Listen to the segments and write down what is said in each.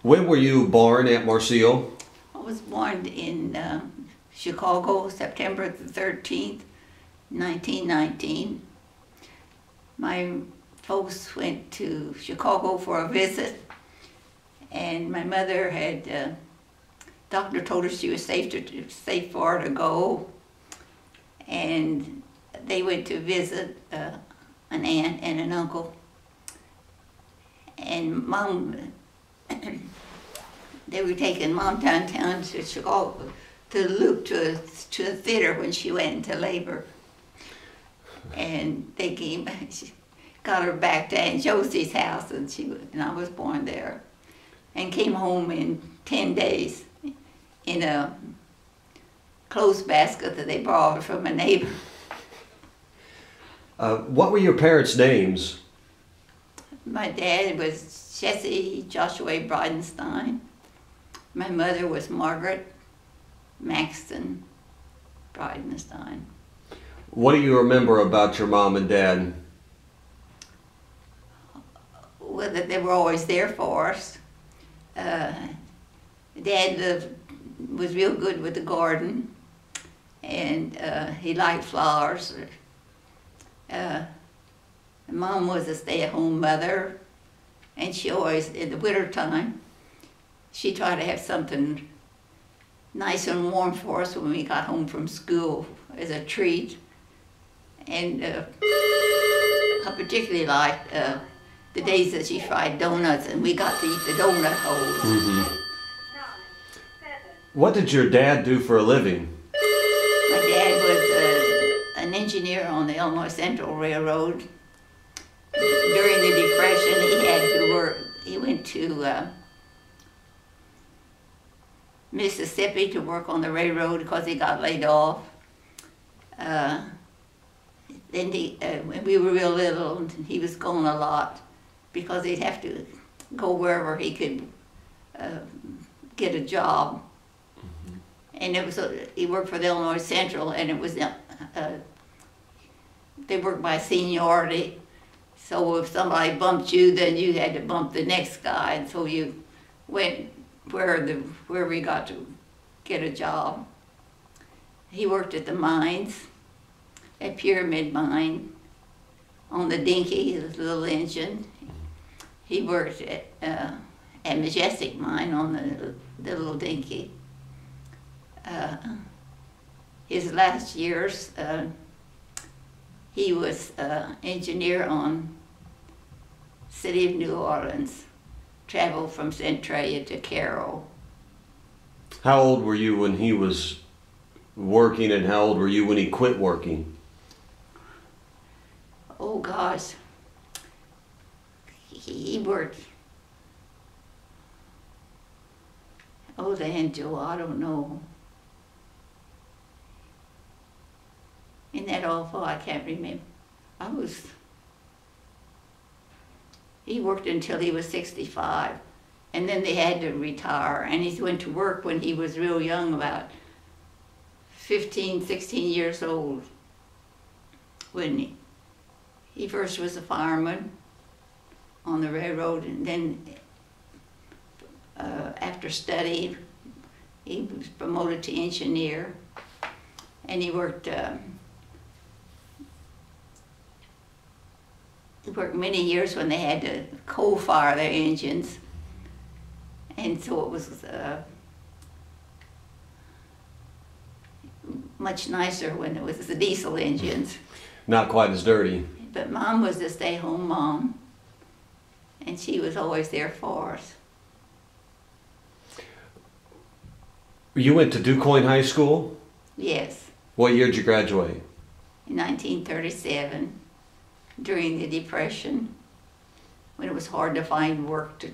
When were you born, Aunt Marciel? I was born in Chicago, September the 13th, 1919. My folks went to Chicago for a visit, and my mother had, doctor told her she was safe for her to go, and they went to visit an aunt and an uncle. And Mom, they were taking Mom downtown to Chicago to loop to a theater when she went into labor. And they came, got her back to Aunt Josie's house, and I was born there, and came home in 10 days in a clothes basket that they borrowed from a neighbor. What were your parents' names? My dad was Jesse Joshua Bridenstine. My mother was Margaret Maxton Bridenstine. What do you remember about your mom and dad? Well, that they were always there for us. Dad was real good with the garden, and he liked flowers. Mom was a stay-at-home mother, and she always, in the winter time, she tried to have something nice and warm for us when we got home from school as a treat. And I particularly liked the days that she fried donuts, and we got to eat the donut holes. Mm-hmm. What did your dad do for a living? My dad was an engineer on the Illinois Central Railroad. During the Depression, he had to work. He went to Mississippi to work on the railroad because he got laid off. Then when we were real little, he was gone a lot because he'd have to go wherever he could get a job. Mm-hmm. And it was he worked for the Illinois Central, and it was they worked by seniority. So if somebody bumped you, then you had to bump the next guy, and so you went where we got to get a job. He worked at the mines, at Pyramid Mine, on the Dinky, the little engine. He worked at Majestic Mine on the little Dinky. His last years, he was engineer on City of New Orleans, traveled from Centralia to Carroll. How old were you when he was working, and how old were you when he quit working? Oh gosh, he worked, oh the angel, I don't know. Isn't that awful? I can't remember. He worked until he was 65, and then they had to retire, and he went to work when he was real young, about 15, 16 years old, when he first was a fireman on the railroad, and then after study, he was promoted to engineer, and he worked many years when they had to coal fire their engines, and so it was much nicer when it was the diesel engines. Not quite as dirty. But Mom was a stay-home mom, and she was always there for us. You went to DuQuoin High School? Yes. What year did you graduate? In 1937, during the Depression, when it was hard to find work.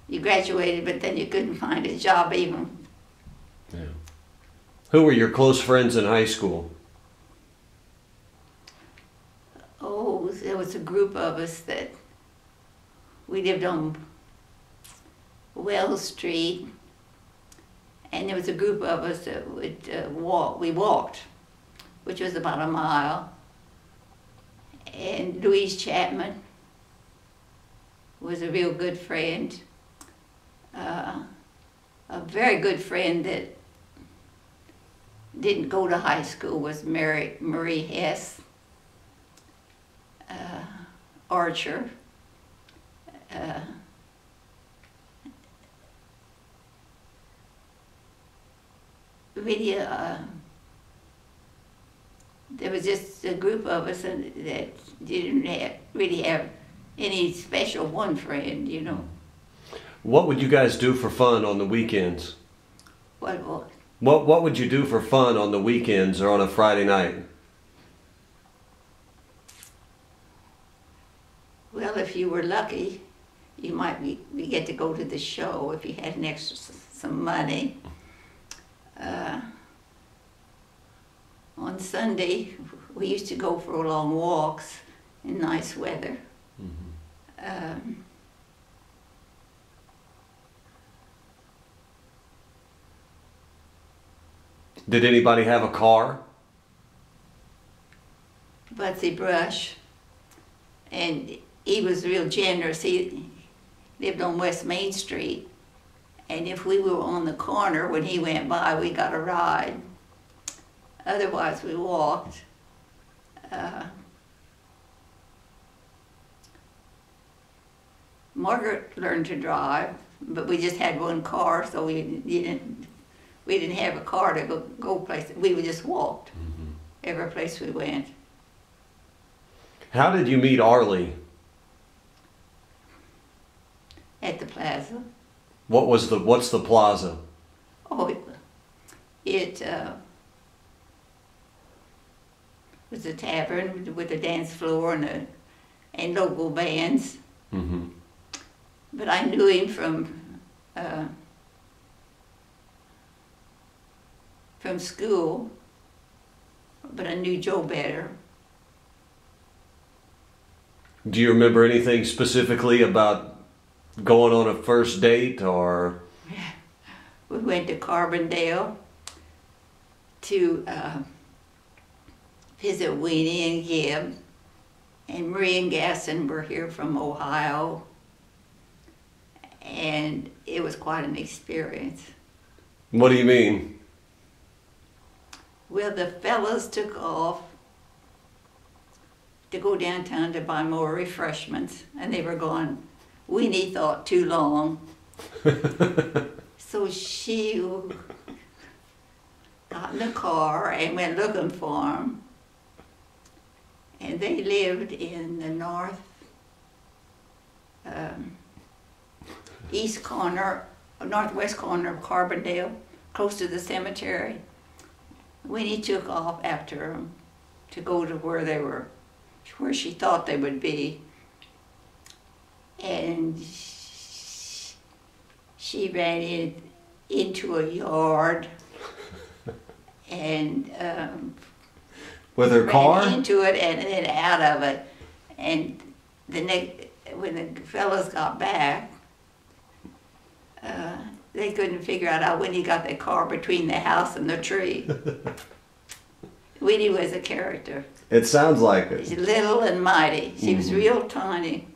You graduated, but then you couldn't find a job even. Yeah. Who were your close friends in high school? Oh, there was a group of us that we lived on Wells Street, and there was a group of us that would walk. We walked, which was about a mile. And Louise Chapman was a real good friend. very good friend that didn't go to high school was Marie Hess, Archer, really, there was just a group of us that didn't really have any special one friend, you know. What would you guys do for fun on the weekends? What? What would you do for fun on the weekends or on a Friday night? Well, if you were lucky, you might we get to go to the show if you had an extra some money. On Sunday, we used to go for long walks in nice weather. Mm-hmm. Did anybody have a car? Butsy Brush, and he was real generous. He lived on West Main Street, and if we were on the corner when he went by, we got a ride. Otherwise, we walked. Margaret learned to drive, but we just had one car, so we didn't have a car to go places. We just walked every place we went. How did you meet Arlie? At the plaza. What's the plaza? Oh, it was a tavern with a dance floor and local bands. Mm-hmm. But I knew him from school, but I knew Joe better. Do you remember anything specifically about going on a first date, or? We went to Carbondale to visit Weenie and Gib, and Marie and Gaston were here from Ohio, and it was quite an experience. What do you mean? Well, the fellas took off to go downtown to buy more refreshments, and they were gone, Weenie thought, too long. So she got in the car and went looking for him. And they lived in the northwest corner of Carbondale, close to the cemetery. Winnie took off after them to go to where she thought they would be. And she ran into a yard and with her car? Ran into it and then out of it. And when the fellas got back, they couldn't figure out how Winnie got the car between the house and the tree. Winnie was a character. It sounds like it. She's little and mighty. She was real tiny.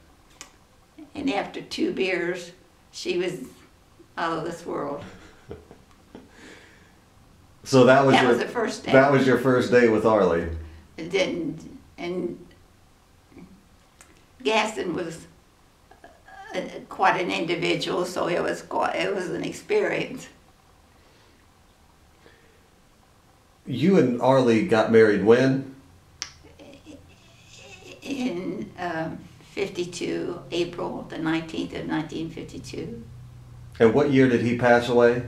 And after 2 beers, she was out of this world. So that was the first day. That was your first day with Arlie. And Gaston was quite an individual, so it was an experience. You and Arlie got married when? In 52, April the 19th of 1952. And what year did he pass away?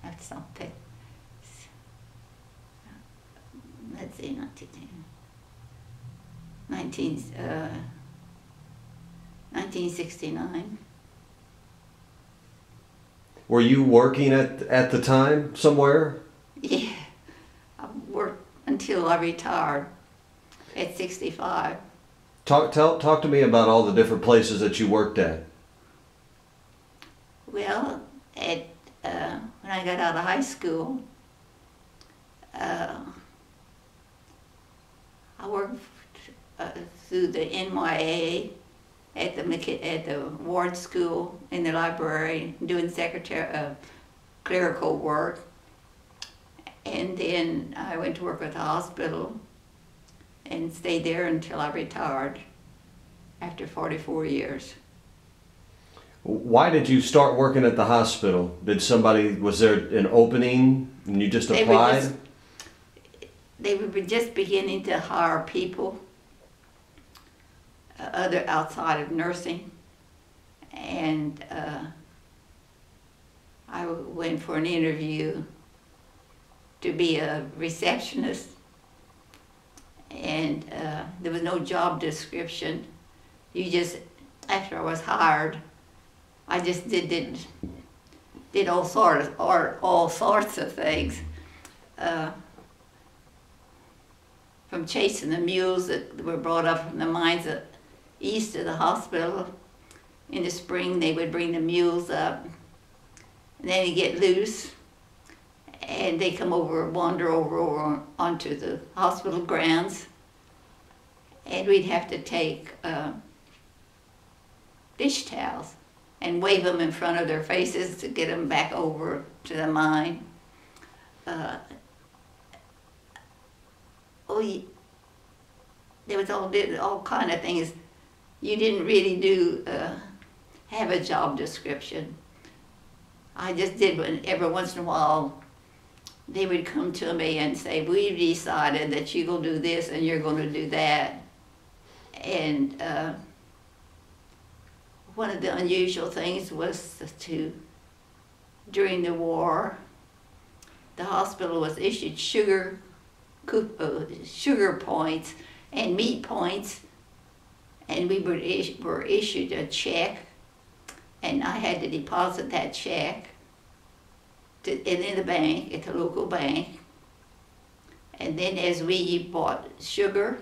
That's something. Let's see, 1969. Were you working at the time somewhere? Yeah, I worked until I retired at 65. Talk to me about all the different places that you worked at. Well, when I got out of high school, I worked through the NYA at the ward school in the library doing clerical work. And then I went to work at the hospital and stayed there until I retired after 44 years. Why did you start working at the hospital? Was there an opening and you just applied? They were just beginning to hire people other outside of nursing, and I went for an interview to be a receptionist, and there was no job description. After I was hired, I just did all sorts of things. From chasing the mules that were brought up from the mines east of the hospital. In the spring, they would bring the mules up, and then they get loose, and they wander over onto the hospital grounds, and we'd have to take dish towels and wave them in front of their faces to get them back over to the mine. There was all kind of things. You didn't really have a job description. I just did every once in a while. They would come to me and say, "We've decided that you're going to do this and you're going to do that." And one of the unusual things was during the war, the hospital was issued sugar points and meat points, and we were issued a check, and I had to deposit that check in the bank, at the local bank. And then as we bought sugar,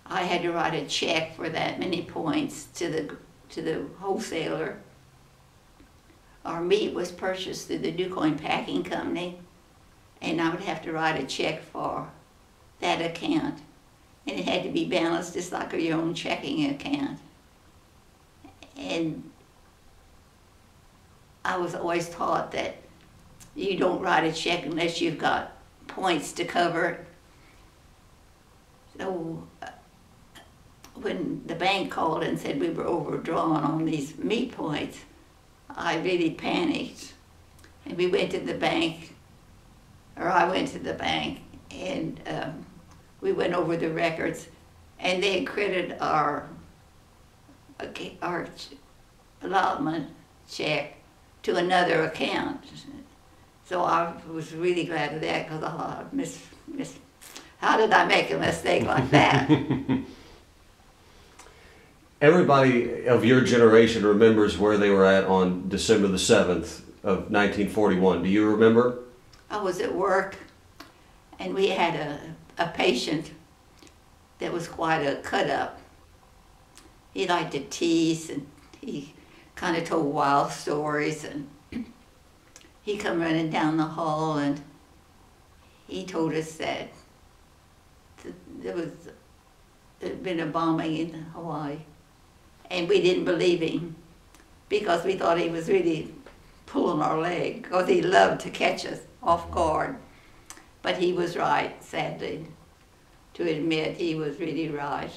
I had to write a check for that many points to the wholesaler. Our meat was purchased through the DuQuoin Packing Company, and I would have to write a check for that account. And it had to be balanced just like your own checking account. And I was always taught that you don't write a check unless you've got points to cover it. So when the bank called and said we were overdrawn on these meat points, I really panicked. And we went to the bank, or I went to the bank, and we went over the records, and they had credited our allotment check to another account. So I was really glad of that, because I thought, how did I make a mistake like that? Everybody of your generation remembers where they were at on December the 7th of 1941. Do you remember? I was at work, and we had a patient that was quite a cut-up. He liked to tease, and he kind of told wild stories, and he come running down the hall, and he told us that there'd been a bombing in Hawaii, and we didn't believe him because we thought he was really pulling our leg, because he loved to catch us off guard. But he was right, sadly, to admit he was really right.